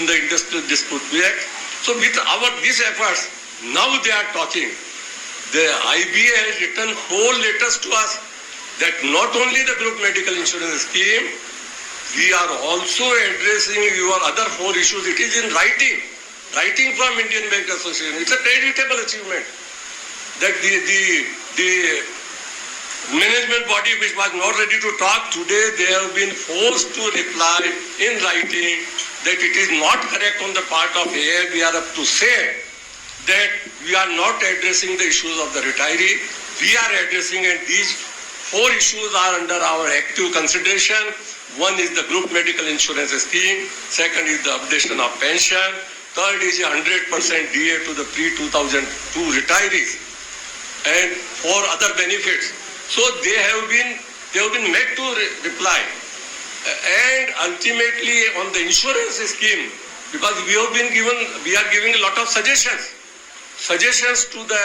in the Industrial Dispute Act. So with these efforts, now they are talking. The IBA has written 4 letters to us that not only the group medical insurance scheme, we are also addressing your other 4 issues. It is in writing from Indian Bank Association. It's a creditable achievement that the management body which was not ready to talk today, they have been forced to reply in writing that it is not correct on the part of AIBRF to say that we are not addressing the issues of the retiree. We are addressing, and these 4 issues are under our active consideration. One is the group medical insurance scheme. Second is the updation of pension. Third is a 100% DA to the pre-2002 retirees, and 4 other benefits. So they have been made to reply. And ultimately on the insurance scheme, because we are giving a lot of suggestions to the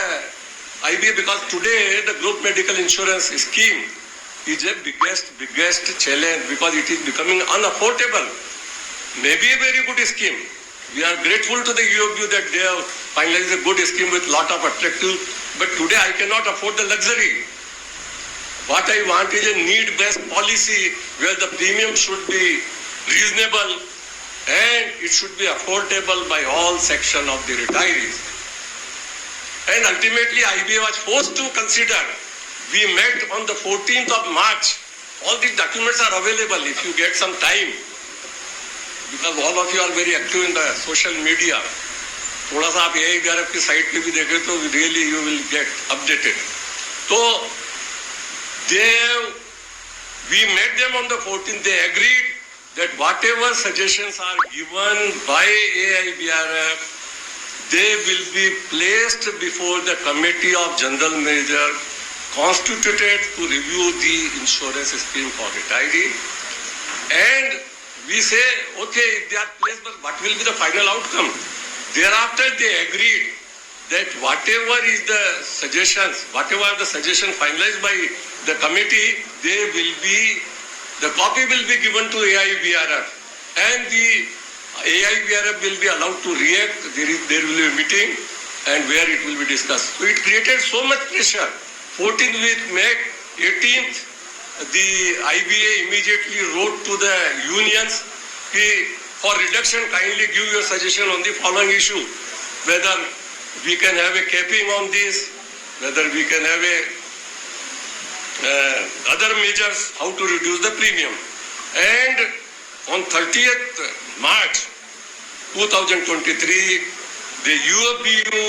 IBA, because today the group medical insurance scheme is a biggest challenge because it is becoming unaffordable. Maybe a very good scheme. We are grateful to the UOB that they have finalized a good scheme with lot of attractive, but today I cannot afford the luxury. What I want is a need-based policy where the premium should be reasonable and it should be affordable by all sections of the retirees. And ultimately IBA was forced to consider. We met on the 14th of March. All these documents are available if you get some time, because all of you are very active in the social media. थोड़ा सा आप AIBRF की site पे भी देखें तो really you will get updated. So we met them on the 14th. They agreed that whatever suggestions are given by AIBRF, they will be placed before the Committee of General Manager constituted to review the insurance scheme for retiree. And we say, okay, if they are placed, but what will be the final outcome? Thereafter, they agreed that whatever is the suggestions finalized by the committee, the copy will be given to AIBRF, and the AIBRF will be allowed to react. There will be a meeting and where it will be discussed. So it created so much pressure. 14th week, May, 18th, the IBA immediately wrote to the unions, for reduction, kindly give your suggestion on the following issue, whether we can have a capping on this, whether we can have other measures, how to reduce the premium. And on 30th March 2023, the UOBU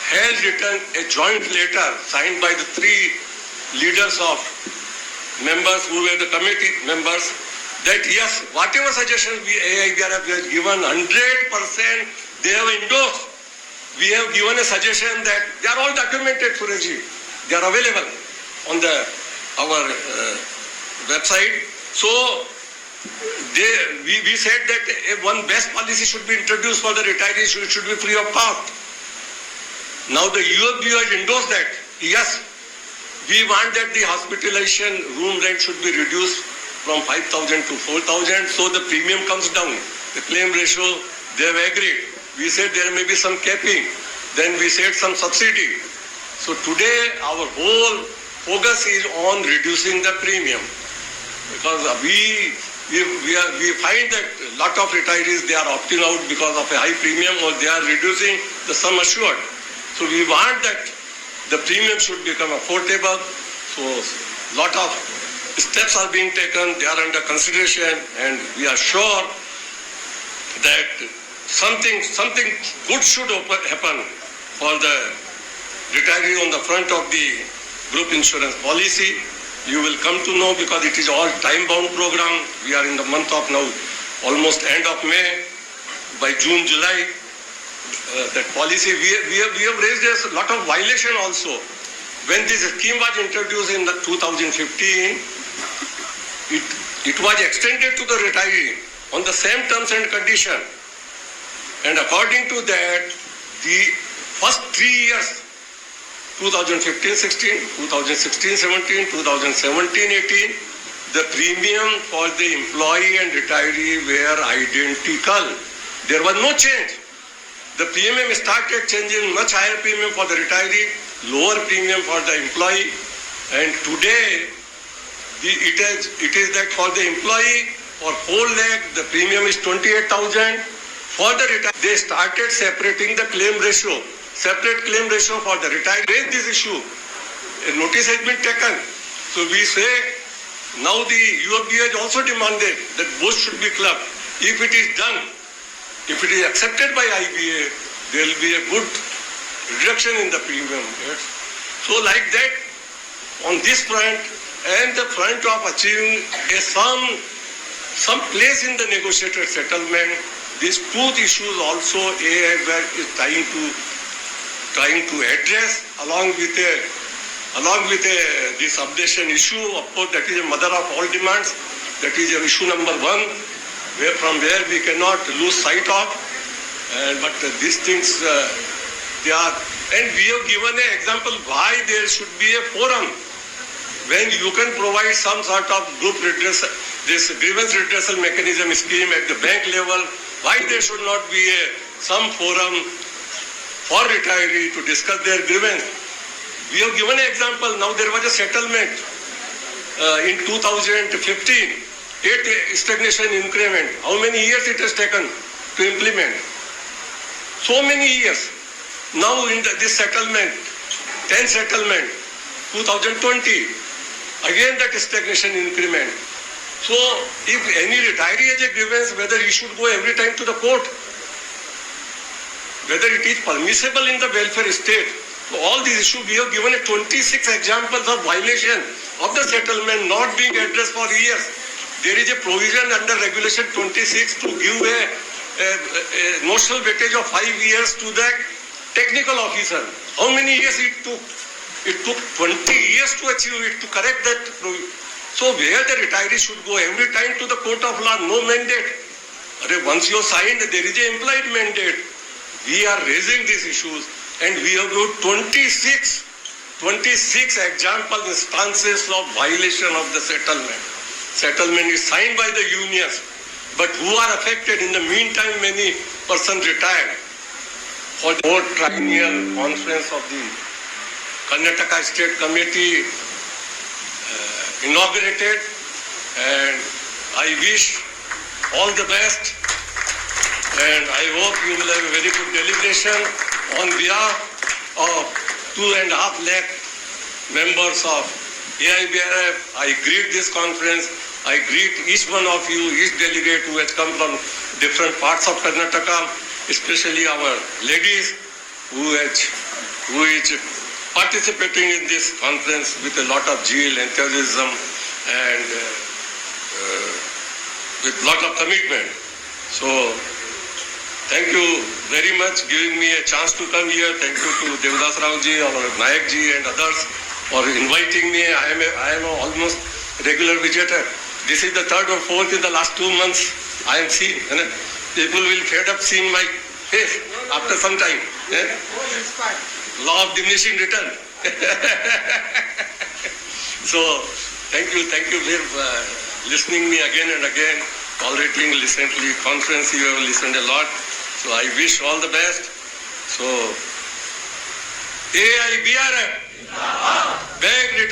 has written a joint letter signed by the 3 leaders of members who were the committee members, that yes, whatever suggestions AIBRF has given, 100% they have endorsed. We have given a suggestion that they are all documented, Surajji. They are available on our website. So we said that one best policy should be introduced for the retirees. It should be free of cost. Now the UOBU has endorsed that. Yes, we want that the hospitalization room rent should be reduced from 5,000 to 4,000, so the premium comes down. The claim ratio, they have agreed. We said there may be some capping. Then we said some subsidy. So today our whole focus is on reducing the premium, because we find that a lot of retirees, they are opting out because of a high premium, or they are reducing the sum assured. So we want that the premium should become affordable. So lot of steps are being taken, they are under consideration, and we are sure that something good should happen for the retiree on the front of the group insurance policy. You will come to know, because it is all time-bound program. We are in the month of now, almost end of May. By June, July, that policy, we have raised a lot of violation also. When this scheme was introduced in 2015, it was extended to the retiree on the same terms and condition. And according to that, the first 3 years, 2015-16, 2016-17, 2017-18, the premium for the employee and retiree were identical. There was no change. The premium started changing, much higher premium for the retiree, lower premium for the employee. And today, it is that for the employee, for 4 lakh, the premium is 28,000. For the retiree, they started separating the claim ratio. Separate claim ratio for the retiree. Raise this issue. A notice has been taken. So we say, now the UFB has also demanded that both should be clubbed. If it is done, if it is accepted by IBA, there will be a good reduction in the premium. Yes. So like that, on this front and the front of achieving some place in the negotiated settlement, these two issues also AIBA is trying to address along with this updation issue. Of course, that is a mother of all demands. That is issue number 1, from where we cannot lose sight of. But these things, they are, and we have given an example why there should be a forum. When you can provide some sort of group redressal, this grievance redressal mechanism scheme at the bank level, why there should not be some forum for retiree to discuss their grievance? We have given an example. Now there was a settlement in 2015, 8 stagnation increment. How many years it has taken to implement? So many years. Now in this settlement, 10 settlement, 2020, again that stagnation increment. So if any retiree has a grievance, whether he should go every time to the court, whether it is permissible in the welfare state. So all these issues, we have given a 26 examples of violation of the settlement not being addressed for years. There is a provision under regulation 26 to give a notional weightage of 5 years to the technical officer. How many years it took? It took 20 years to achieve it, to correct that. So where the retiree should go every time to the court of law, no mandate. Once you signed, there is an implied mandate. We are raising these issues and we have got 26 example instances of violation of the settlement. Settlement is signed by the unions, but who are affected? In the meantime, many persons retired. For the board triennial conference of the Karnataka State Committee inaugurated, and I wish all the best, and I hope you will have a very good deliberation. On behalf of 2.5 lakh members of AIBRF, I greet this conference. I greet each one of you, each delegate who has come from different parts of Karnataka, especially our ladies who is participating in this conference with a lot of zeal, enthusiasm, and with lot of commitment. So thank you very much giving me a chance to come here. Thank you to Devdas Rao ji, our Nayak ji and others for inviting me. I am a almost regular visitor. This is the 3rd or 4th in the last 2 months I am seen. People will fed up seeing my face after some time. Law of diminishing return. So thank you for listening me again and again, tolerating recently conference you have listened a lot. So I wish all the best. So AIBRF, Bank Return.